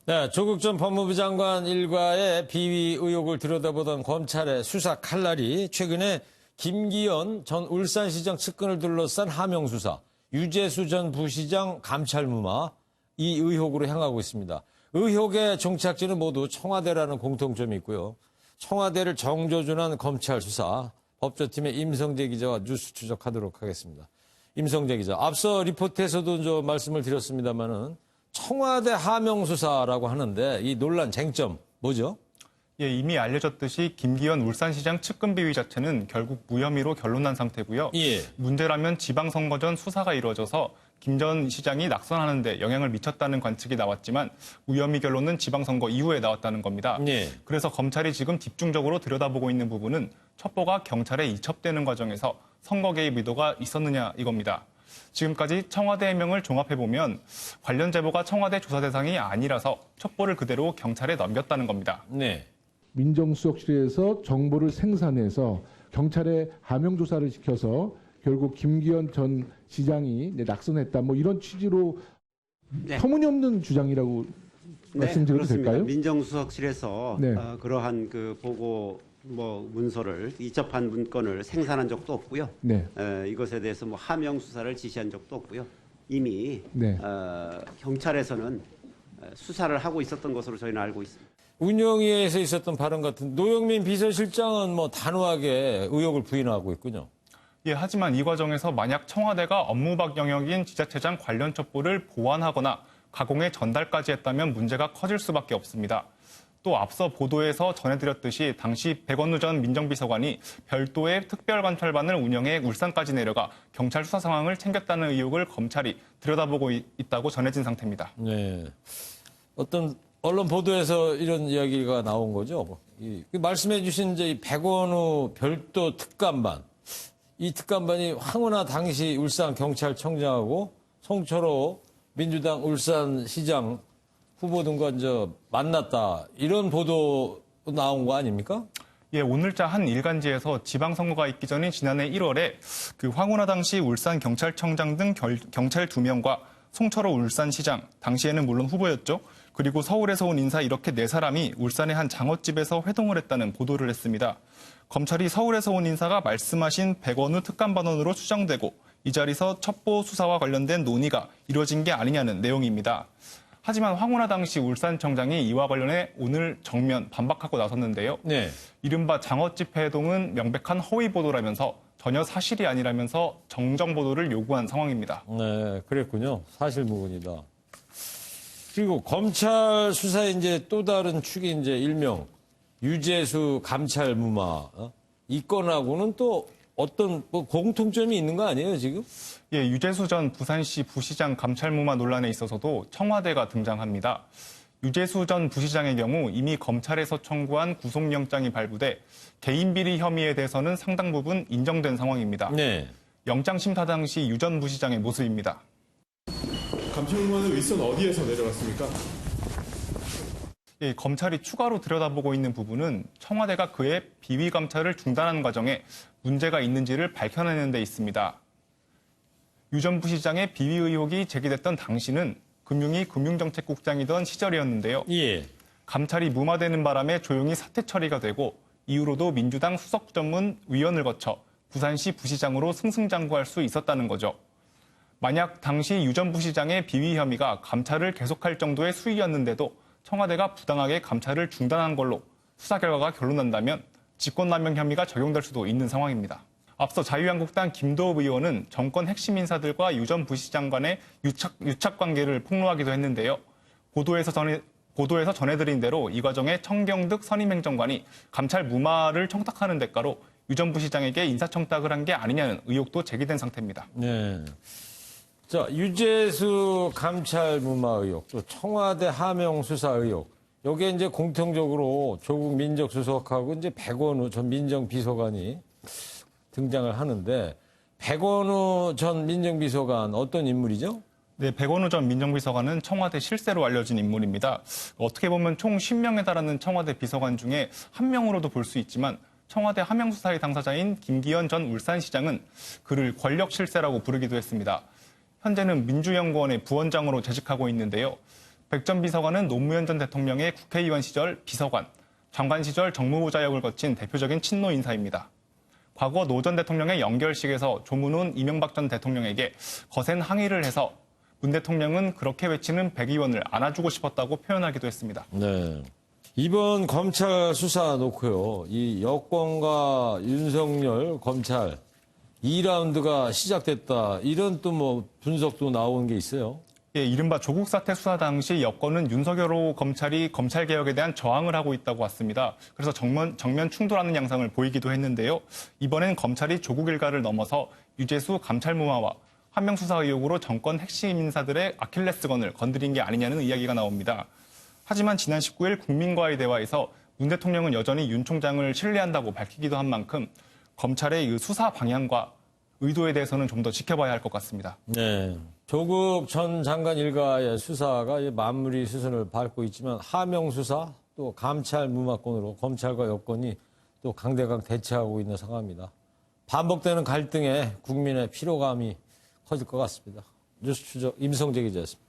네, 조국 전 법무부 장관 일가의 비위 의혹을 들여다보던 검찰의 수사 칼날이 최근에 김기현 전 울산시장 측근을 둘러싼 하명 수사, 유재수 전 부시장 감찰 무마, 이 의혹으로 향하고 있습니다. 의혹의 종착지는 모두 청와대라는 공통점이 있고요. 청와대를 정조준한 검찰 수사, 법조팀의 임성재 기자와 뉴스 추적하도록 하겠습니다. 임성재 기자, 앞서 리포트에서도 좀 말씀을 드렸습니다마는 청와대 하명 수사라고 하는데 이 논란 쟁점 뭐죠? 예, 이미 알려졌듯이 김기현 울산시장 측근 비위 자체는 결국 무혐의로 결론난 상태고요. 예. 문제라면 지방선거 전 수사가 이루어져서 김 전 시장이 낙선하는 데 영향을 미쳤다는 관측이 나왔지만 무혐의 결론은 지방선거 이후에 나왔다는 겁니다. 예. 그래서 검찰이 지금 집중적으로 들여다보고 있는 부분은 첩보가 경찰에 이첩되는 과정에서 선거 개입 의도가 있었느냐 이겁니다. 지금까지 청와대 해명을 종합해보면 관련 제보가 청와대 조사 대상이 아니라서 첩보를 그대로 경찰에 넘겼다는 겁니다. 네. 민정수석실에서 정보를 생산해서 경찰에 하명 조사를 시켜서 결국 김기현 전 시장이 낙선했다. 뭐 이런 취지로 네. 터무니없는 주장이라고 말씀드려도 그렇습니다. 될까요? 민정수석실에서 네. 그러한 그 보고 문서를 이첩한 문건을 생산한 적도 없고요. 네. 이것에 대해서 하명 수사를 지시한 적도 없고요. 이미 네. 경찰에서는 수사를 하고 있었던 것으로 저희는 알고 있습니다. 운영위에서 있었던 발언 같은 노영민 비서실장은 단호하게 의혹을 부인하고 있군요. 예, 하지만 이 과정에서 만약 청와대가 업무박 영역인 지자체장 관련 첩보를 보완하거나 가공해 전달까지 했다면 문제가 커질 수밖에 없습니다. 또 앞서 보도에서 전해드렸듯이 당시 백원우 전 민정비서관이 별도의 특별관찰반을 운영해 울산까지 내려가 경찰 수사 상황을 챙겼다는 의혹을 검찰이 들여다보고 있다고 전해진 상태입니다. 네. 어떤 언론 보도에서 이런 이야기가 나온 거죠. 말씀해 주신 이제 백원우 별도 특감반. 이 특감반이 황운하 당시 울산경찰청장하고 송철호 민주당 울산시장 후보 등과 이제 만났다. 이런 보도 나온 거 아닙니까? 예, 오늘자 한 일간지에서 지방선거가 있기 전인 지난해 1월에 황운하 당시 울산경찰청장 등 경찰 2명과 송철호 울산시장, 당시에는 물론 후보였죠. 그리고 서울에서 온 인사 이렇게 4사람이 울산의 한 장어집에서 회동을 했다는 보도를 했습니다. 검찰이 서울에서 온 인사가 말씀하신 백원우 특감반원으로 추정되고 이 자리에서 첩보 수사와 관련된 논의가 이루어진 게 아니냐는 내용입니다. 하지만 황운하 당시 울산청장이 이와 관련해 오늘 정면 반박하고 나섰는데요. 네. 이른바 장어집 회동은 명백한 허위 보도라면서 전혀 사실이 아니라면서 정정 보도를 요구한 상황입니다. 네, 그랬군요. 사실무근이다. 그리고 검찰 수사의 이제 또 다른 축이 이제 일명 유재수 감찰 무마. 이 건하고는 또 어떤 공통점이 있는 거 아니에요, 지금? 예, 유재수 전 부산시 부시장 감찰 무마 논란에 있어서도 청와대가 등장합니다. 유재수 전 부시장의 경우 이미 검찰에서 청구한 구속영장이 발부돼 개인 비리 혐의에 대해서는 상당 부분 인정된 상황입니다. 네. 영장 심사 당시 유 전 부시장의 모습입니다. 감찰무마는 윗선 어디에서 내려갔습니까? 예, 검찰이 추가로 들여다보고 있는 부분은 청와대가 그의 비위 감찰을 중단한 과정에 문제가 있는지를 밝혀내는 데 있습니다. 유 전 부시장의 비위 의혹이 제기됐던 당시는 금융위 금융정책국장이던 시절이었는데요. 예. 감찰이 무마되는 바람에 조용히 사퇴 처리가 되고 이후로도 민주당 수석 전문 위원을 거쳐 부산시 부시장으로 승승장구할 수 있었다는 거죠. 만약 당시 유 전 부시장의 비위 혐의가 감찰을 계속할 정도의 수위였는데도 청와대가 부당하게 감찰을 중단한 걸로 수사 결과가 결론난다면 직권남용 혐의가 적용될 수도 있는 상황입니다. 앞서 자유한국당 김도읍 의원은 정권 핵심 인사들과 유 전 부시장 간의 유착 관계를 폭로하기도 했는데요. 보도에서 전해드린 대로 이 과정에 청경득 선임행정관이 감찰 무마를 청탁하는 대가로 유 전 부시장에게 인사청탁을 한 게 아니냐는 의혹도 제기된 상태입니다. 네. 자, 유재수 감찰 무마 의혹, 또 청와대 하명 수사 의혹. 여기에 이제 공통적으로 조국 민정수석하고 이제 백원우 전 민정비서관이 등장을 하는데, 백원우 전 민정비서관 어떤 인물이죠? 네, 백원우 전 민정비서관은 청와대 실세로 알려진 인물입니다. 어떻게 보면 총 10명에 달하는 청와대 비서관 중에 한 명으로도 볼 수 있지만 청와대 하명 수사의 당사자인 김기현 전 울산시장은 그를 권력 실세라고 부르기도 했습니다. 현재는 민주연구원의 부원장으로 재직하고 있는데요. 백 전 비서관은 노무현 전 대통령의 국회의원 시절 비서관, 장관 시절 정무부 자역을 거친 대표적인 친노 인사입니다. 과거 노 전 대통령의 연결식에서 조문훈 이명박 전 대통령에게 거센 항의를 해서 문 대통령은 그렇게 외치는 백 의원을 안아주고 싶었다고 표현하기도 했습니다. 네. 이번 검찰 수사 놓고요. 이 여권과 윤석열 검찰 2라운드가 시작됐다. 이런 또 뭐 분석도 나온 게 있어요. 예, 이른바 조국 사태 수사 당시 여권은 윤석열 검찰이 검찰 개혁에 대한 저항을 하고 있다고 왔습니다. 그래서 정면 충돌하는 양상을 보이기도 했는데요. 이번엔 검찰이 조국 일가를 넘어서 유재수 감찰무마와 한명 수사 의혹으로 정권 핵심 인사들의 아킬레스건을 건드린 게 아니냐는 이야기가 나옵니다. 하지만 지난 19일 국민과의 대화에서 문 대통령은 여전히 윤 총장을 신뢰한다고 밝히기도 한 만큼 검찰의 이 수사 방향과 의도에 대해서는 좀 더 지켜봐야 할 것 같습니다. 네. 조국 전 장관 일가의 수사가 이제 마무리 수순을 밟고 있지만 하명 수사 또 감찰 무마권으로 검찰과 여권이 또 강대강 대치하고 있는 상황입니다. 반복되는 갈등에 국민의 피로감이 커질 것 같습니다. 뉴스 추적 임성재 기자였습니다.